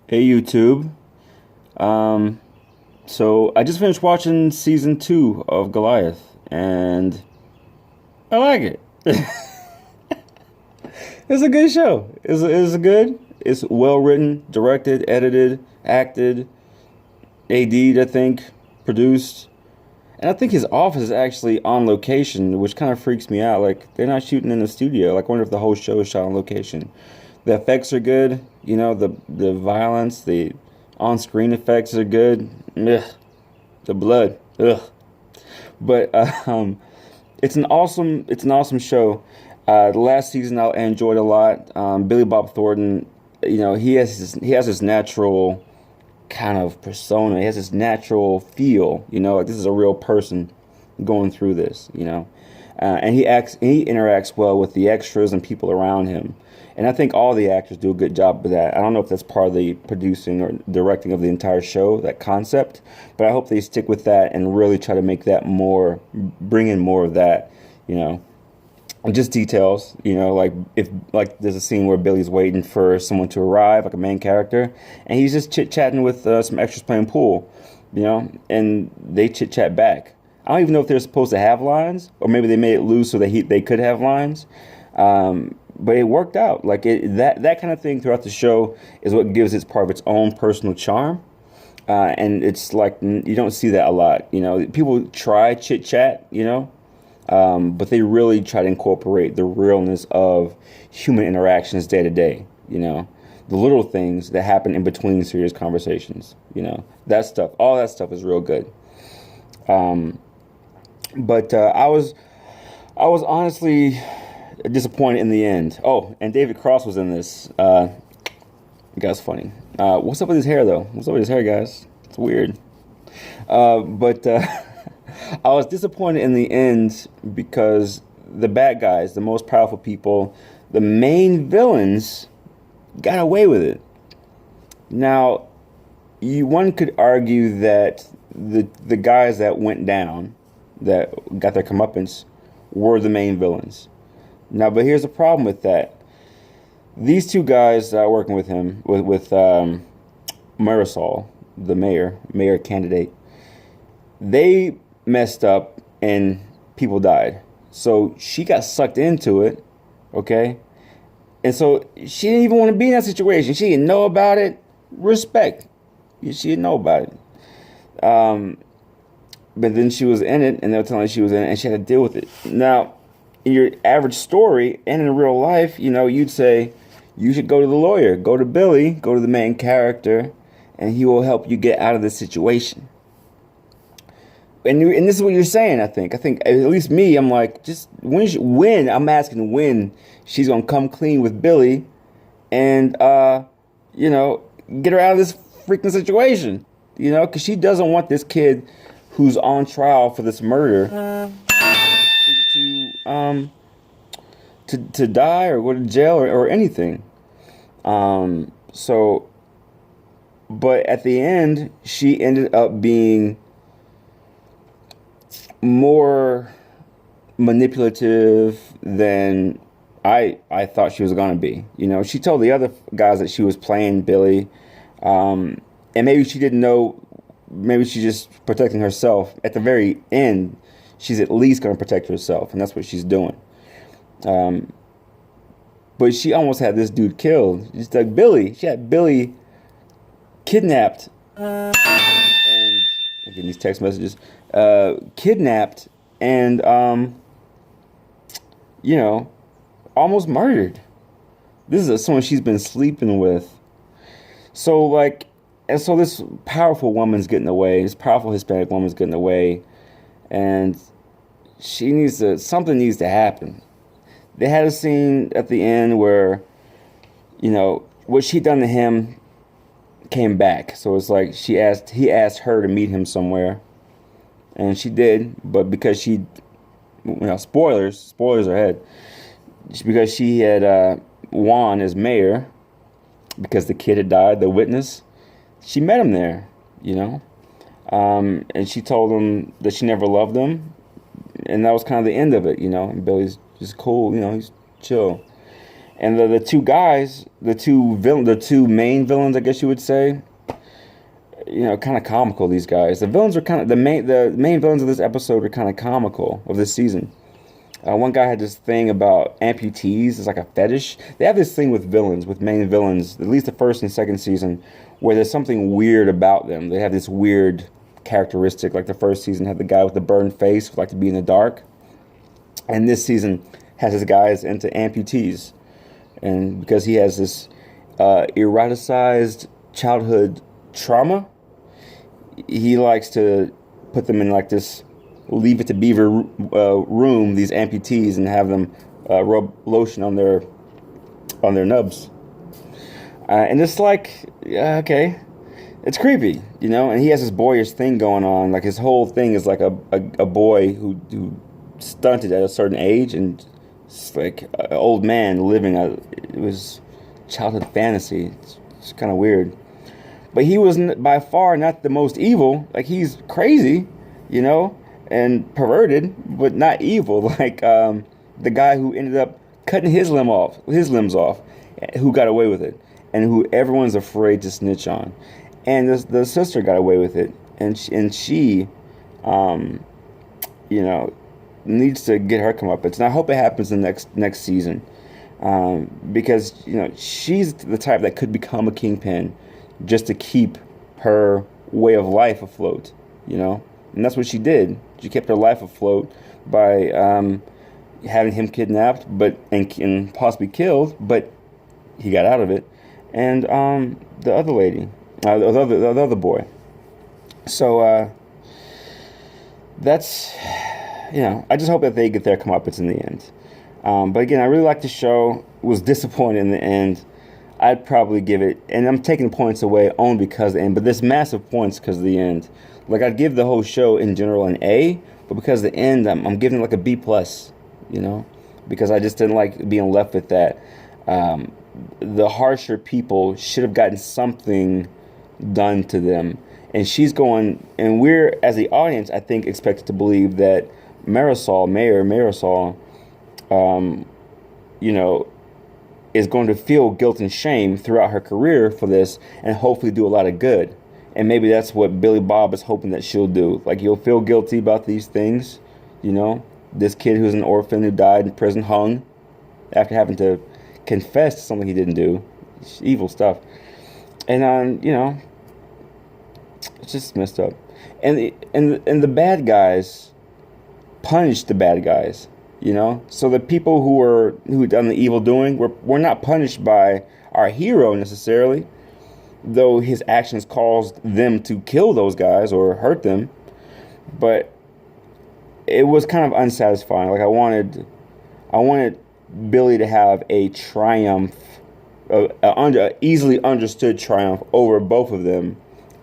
Hey YouTube. Um, so I just finished watching season 2 of Goliath, and I like it. It's a good show. It's good. It's well written, directed, edited, acted, AD'd, I think, produced. And I think his office is actually on location, which kind of freaks me out. Like they're not shooting in the studio. Like I wonder if the whole show is shot on location. The effects are good. The violence, the on-screen effects are good. Ugh, the blood. Ugh. But it's an awesome show. The last season I enjoyed a lot. Billy Bob Thornton, he has this natural kind of persona. He has this natural feel. Like this is a real person going through this. And he interacts well with the extras and people around him. And I think all the actors do a good job with that. I don't know if that's part of the producing or directing of the entire show, that concept, but I hope they stick with that and really try to make that more, bring in more of that, you know. And just details, like if like there's a scene where Billy's waiting for someone to arrive, like a main character, and he's just chit chatting with some extras playing pool, and they chit chat back. I don't even know if they're supposed to have lines, or maybe they made it loose so that they could have lines. But it worked out. Like that kind of thing throughout the show is what gives it part of its own personal charm. And it's like you don't see that a lot. People try chit chat, but they really try to incorporate the realness of human interactions day to day. The little things that happen in between serious conversations. That stuff. All that stuff is real good. But I was honestly disappointed in the end. Oh, and David Cross was in this. You guys funny. What's up with his hair though? What's up with his hair, guys? It's weird. But I was disappointed in the end because the bad guys, the most powerful people, the main villains, got away with it. Now, one could argue that the guys that went down, that got their comeuppance, were the main villains. Now, but here's the problem with that. These two guys working with him, with Marisol, the mayor candidate, they messed up and people died. So she got sucked into it, okay? And so she didn't even want to be in that situation. She didn't know about it. Respect. She didn't know about it. But then she was in it, and they were telling her she was in it, and she had to deal with it. Now, in your average story and in real life, you'd say you should go to the lawyer, go to Billy, go to the main character, and he will help you get out of this situation. And this is what you're saying, I think. At least me, I'm like, just I'm asking when she's going to come clean with Billy and, get her out of this freaking situation, because she doesn't want this kid who's on trial for this murder to die or go to jail or anything. So, but at the end, she ended up being more manipulative than I thought she was gonna be. She told the other guys that she was playing Billy, and maybe she didn't know. Maybe she's just protecting herself. At the very end, she's at least gonna protect herself, and that's what she's doing. But she almost had this dude killed. Just like Billy, she had Billy kidnapped, and again these text messages, kidnapped and almost murdered. This is someone she's been sleeping with. So so this powerful woman's getting away. This powerful Hispanic woman's getting away, and something needs to happen. They had a scene at the end where, what she'd done to him came back. So it's like he asked her to meet him somewhere, and she did. But because spoilers ahead, because she had won as mayor, because the kid had died, the witness, she met him there, and she told him that she never loved him, and that was kind of the end of it, and Billy's just cool, he's chill. And the two guys, the two main villains, I guess you would say, kind of comical. These guys, the villains are kind of the main villains of this episode are kind of comical of this season. One guy had this thing about amputees. It's like a fetish. They have this thing with villains, with main villains, at least the first and second season, where there's something weird about them. They have this weird characteristic. Like the first season had the guy with the burned face who liked to be in the dark. And this season has this guy is into amputees. And because he has this eroticized childhood trauma, he likes to put them in like this Leave It to Beaver room, these amputees, and have them rub lotion on their nubs. And it's like, okay, it's creepy, and he has this boyish thing going on. Like his whole thing is like a boy who stunted at a certain age, and it's like an old man living it was childhood fantasy. It's kind of weird. But he was by far not the most evil. Like he's crazy, and perverted, but not evil. Like the guy who ended up cutting his limbs off, who got away with it, and who everyone's afraid to snitch on. And the sister got away with it, and she needs to get her comeuppance. And I hope it happens in the next season, because she's the type that could become a kingpin just to keep her way of life afloat, and that's what she did. She kept her life afloat by having him kidnapped, and possibly killed, but he got out of it. And the other lady, the other boy. So that's, I just hope that they get their comeuppance in the end. But again, I really liked the show. Was disappointed in the end. I'd probably give it, and I'm taking points away only because of the end, but there's massive points because of the end. Like I'd give the whole show in general an A, but because of the end, I'm giving it like a B plus, because I just didn't like being left with that. The harsher people should have gotten something done to them, and she's going, and we're as the audience, I think, expected to believe that Mayor Marisol, is going to feel guilt and shame throughout her career for this, and hopefully do a lot of good. And maybe that's what Billy Bob is hoping that she'll do. Like, you'll feel guilty about these things, This kid who's an orphan who died in prison, hung after having to confess to something he didn't do. It's evil stuff. And, it's just messed up. And the bad guys punish the bad guys, So the people who done the evil doing were not punished by our hero necessarily, though his actions caused them to kill those guys or hurt them. But it was kind of unsatisfying. Like I wanted Billy to have a triumph, easily understood triumph over both of them,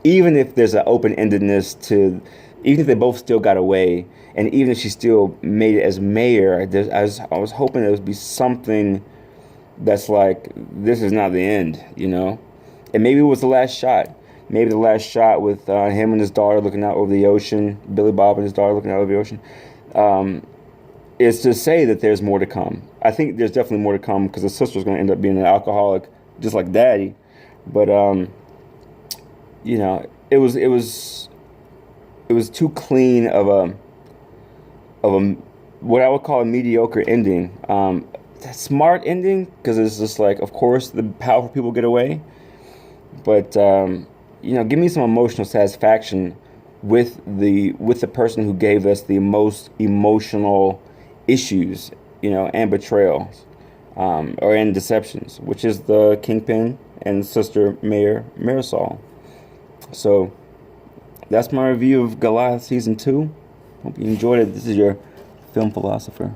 even if there's an open-endedness even if they both still got away, and even if she still made it as mayor. I was hoping there would be something that's like, this is not the end, And maybe it was the last shot. Maybe the last shot with him and his daughter looking out over the ocean, Billy Bob and his daughter looking out over the ocean, is to say that there's more to come. I think there's definitely more to come because the sister's going to end up being an alcoholic, just like Daddy. But it was too clean of a what I would call a mediocre ending. Smart ending because it's just like, of course, the powerful people get away. But give me some emotional satisfaction with the person who gave us the most emotional issues, and betrayals, and deceptions, which is the Kingpin and Sister Mayor Marisol. So that's my review of Goliath Season 2. Hope you enjoyed it. This is your film philosopher.